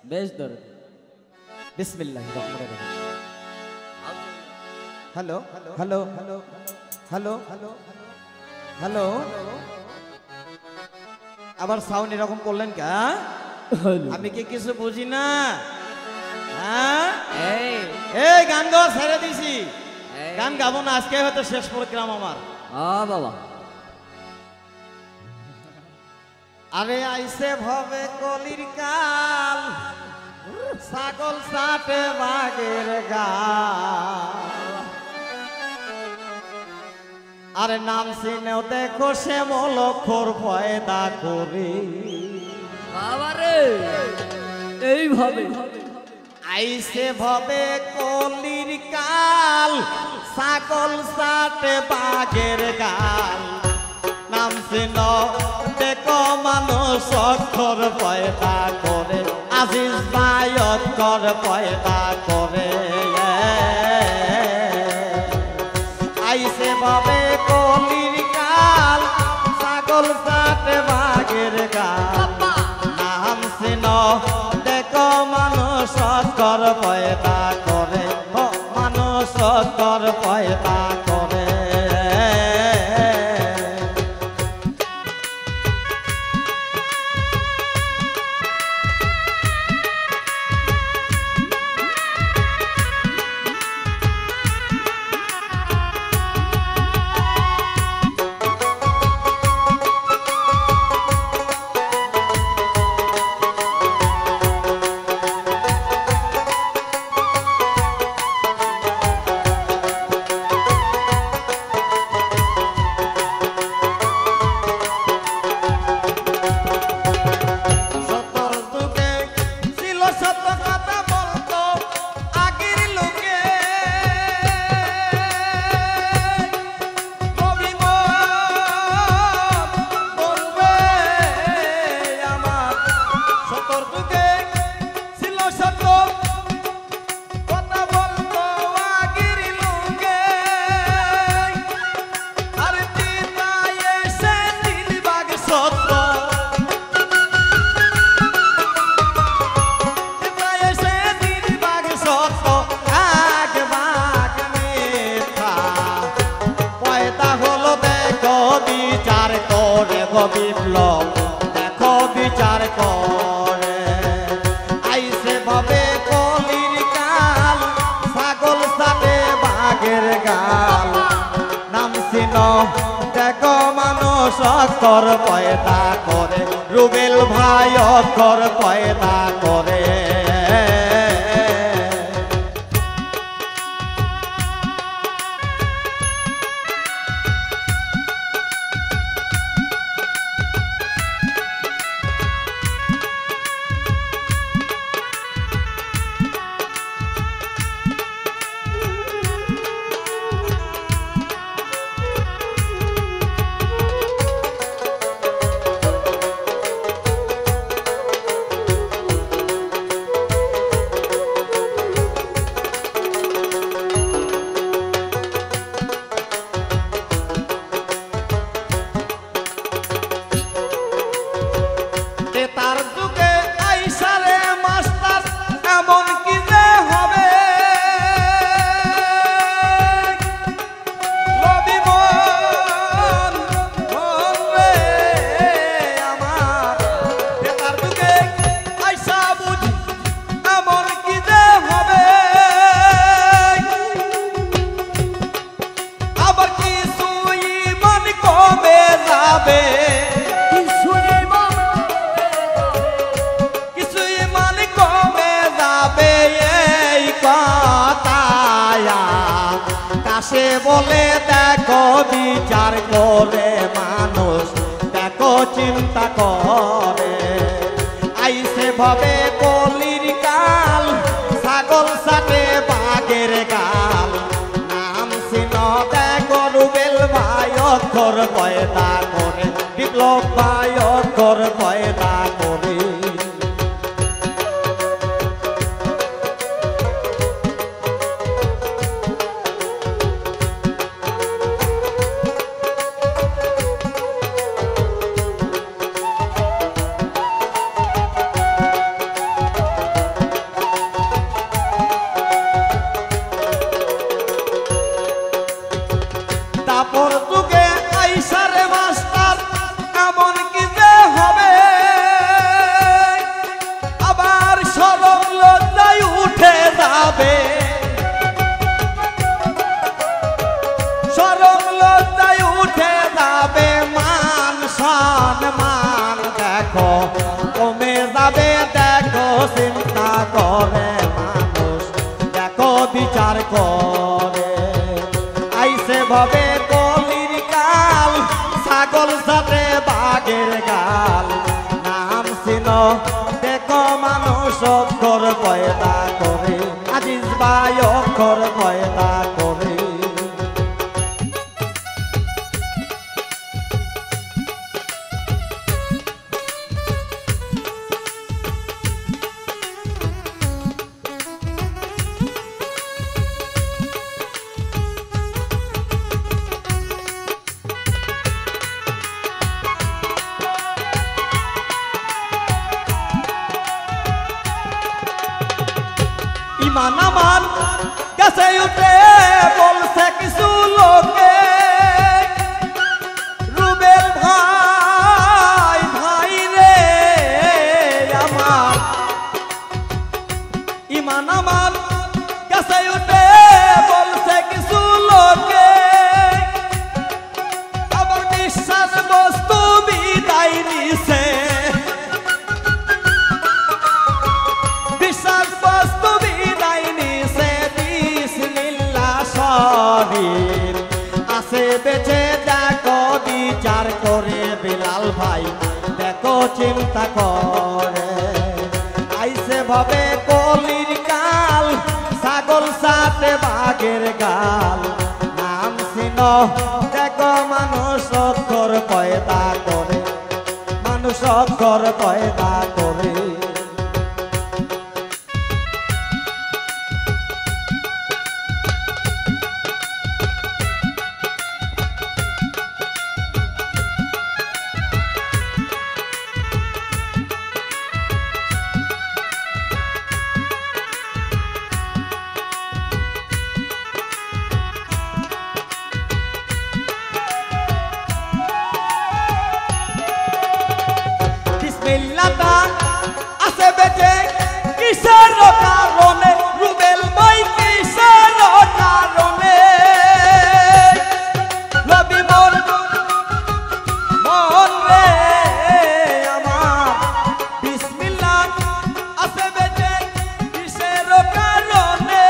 বেশ ধরে বিসমিল্লাহির রহমানির রহিম। Hello hello hello hello hello hello আবার সাউন্ড এরকম করলেন কে? আমি কি কিছু বুঝি না? হ্যাঁ এই গান গাওয়া ছেড়ে দিছি, গান গাবো না আজকে, হয়তো শেষ প্রোগ্রাম আমার। বাবা আরে আইসে ভবে কলির কাল, ছাগল চাটে বাগের গাল। আরে নাম চিনেও দেখো সে মলক্ষর পয়দা করে। বাবারে এইভাবে আইসে ভবে কলির কাল, ছাগল চাটে বাগের গাল। নাম চিন দেখো মানুষ অক্ষর পয়দা করে, আজিজ ভাই অক্ষর পয়দা করে। আইসে ভাবে কলির কাল, ছাগল চাটে বাগের গাল। নাম চিন দেখো মানুষ অক্ষর পয়দা করে, মানুষ অক্ষর পয়দা করে। বিপ্লব দেখো বিচার করে। আইসে ভাবে কলির কাল, ছাগল চাটে বাঘের গাল। নাম চিন দেখো মানুষ অক্ষর পয়দা করে, রুবেল ভাই অক্ষর পয়দা করে। সে বলে দেখো বিচার করে মানুষ, দেখো চিন্তা করে। আইসে ভাবে কলির কাল, ছাগল চাটে বাঘের গাল। নাম চিন দেখো রুবেল ভাই অক্ষর পয়দা করে, বিপ্লব ভাই অক্ষর পয়দা করে। যাবে, শরম লজ্জায় উঠে যাবে মান সম্মান, দেখো কমে যাবে, দেখো চিন্তা করে মানুষ, দেখো বিচার করে। আইসে ভাবে কলির কাল, ছাগল সাথে বাঘের গাল, নাম চিনো দেখো মানুষ অক্ষর পয়দা করে, আজিজ ভাই অক্ষর পয়দা করে। ইমান আমার কাছে উঠে বলছে কিছু লোকে, রুবেল ভাই ভাই রে আমার, ইমান আমার কাছে উঠে বলছে কিছু লোকে, আবার বিশ্বাস বস্তু বিদায় নিছে, বিশ্বাস বস্তু বিদায় নিছে, বিসমিল্লাহ শরীর আছে বেঁচে, দেখো বিচার করে বিলাল ভাই, দেখো চিন্তা করে। আইসে ভাবে কলির কাল, ছাগল সাথে বাঘের গাল, নাম চিনো দেখো মানুষ অক্ষর পয়দা করে, মানুষ অক্ষর পয়দা করে। বিসমিল্লাহটা আছে বেঁচে কিসের কারণে, রুবেল ভাই কিসের কারণে, নবী মন মন রে আমার, বিসমিল্লাহ আছে বেঁচে কিসের কারণে,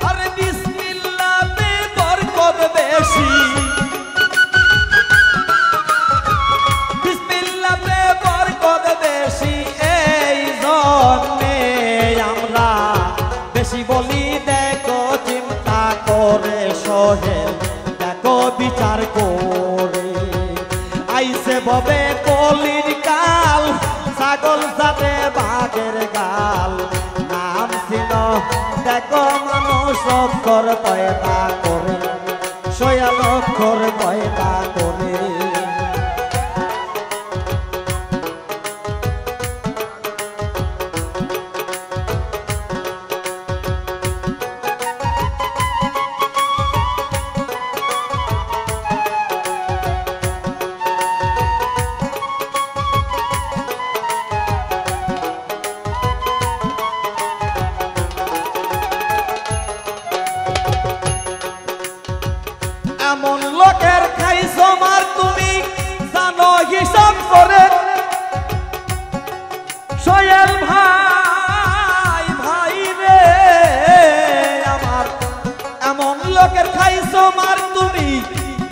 আরে বিসমিল্লাহতে বরকত বেশি, বিসমিল্লাহতে বরকত বেশি, এই জন্যে আমরা বেশি বলি, দেখো চিন্তা করে সোহেল, দেখো বিচার করে। আইসে ভবে কলির কাল, ছাগল সাথে বাঘের গাল, নাম চিনো দেখো মানুষ অক্ষর পয়দা করে, সোয়াল অক্ষর পয়দা করে। এমন লোকের খাইছো মার তুমি জানো হিসাব করে, সোহেল ভাই ভাই রে আমার, এমন লোকের খাইছো মার তুমি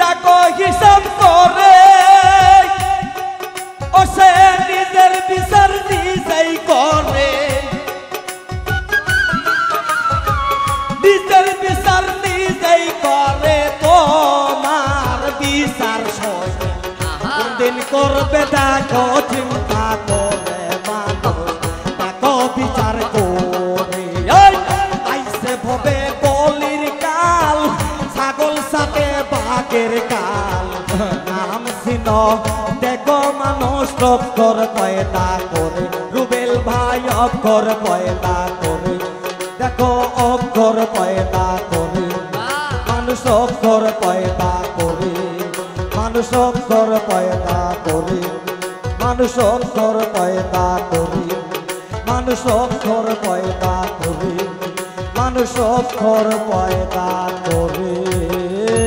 দেখো হিসাব করে, ও সে নিজের বিচার নিজেই করে, নিজের বিচার নিজেই করে, তোমার বিচার দিন করবে দেখো চিন্তা করে মানুষ, দেখো বিচার করে। আইসে ভবে কলির কাল, ছাগল সাথে বাঘের কাল, নাম চিনো দেখো মানুষ অক্ষর পয়দা করে, রুবেল ভাই অক্ষর পয়দা করে, দেখো অক্ষর পয়দা করে, মানুষ অক্ষর পয়দা করে, মানুষ অক্ষর পয়দা করে, মানুষ অক্ষর পয়দা করে, মানুষ অক্ষর পয়দা করে, মানুষ সক্ষর পয়দা করে